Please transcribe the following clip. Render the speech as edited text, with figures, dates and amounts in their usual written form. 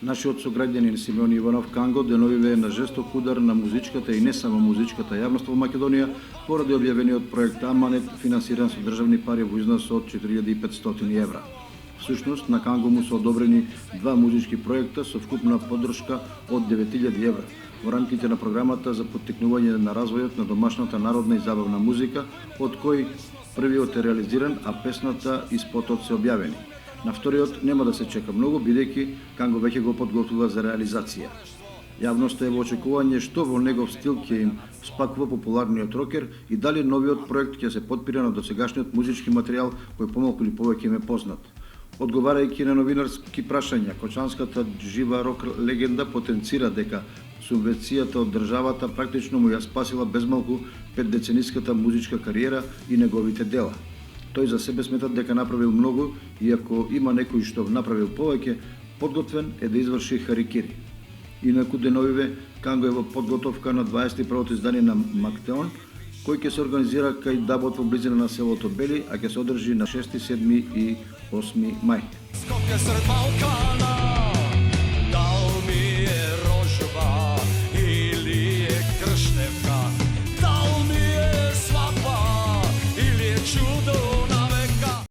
Нашиот сограѓанин Симеон Иванов Канго деновиве е на жесток удар на музичката и не само музичката јавност во Македонија поради објавениот проект Аманет финансиран со државни пари во износ од 4500 евра. Всушност на Канго му се одобрени два музички проекта со вкупна поддршка од 9000 евра во рамките на програмата за поттикнување на развојот на домашната народна и забавна музика, од кој првиот е реализиран, а песната и спотот се објавени. На вториот нема да се чека многу, бидејќи Канго веќе го подготвува за реализација. Јавноста е во очекување што во негов стил ќе им спакува популарниот рокер и дали новиот проект ќе се подпира на досегашниот музички материјал кој помалку или повеќе им е познат. Одговарајќи на новинарски прашања, кочанската жива рок легенда потенцира дека субвенцијата од државата практично му ја спасила безмалку 5-децениската музичка кариера и неговите дела. Тој за себе смета дека направил многу и ако има некој што направил повеќе, подготвен е да изврши харикири. Инаку деновиве Канго е во подготовка на 21-то издание на Мактеон, кој ќе се организира кај Дабот во близина на селото Бели, а ќе се одржи на 6, 7 и 8 мај.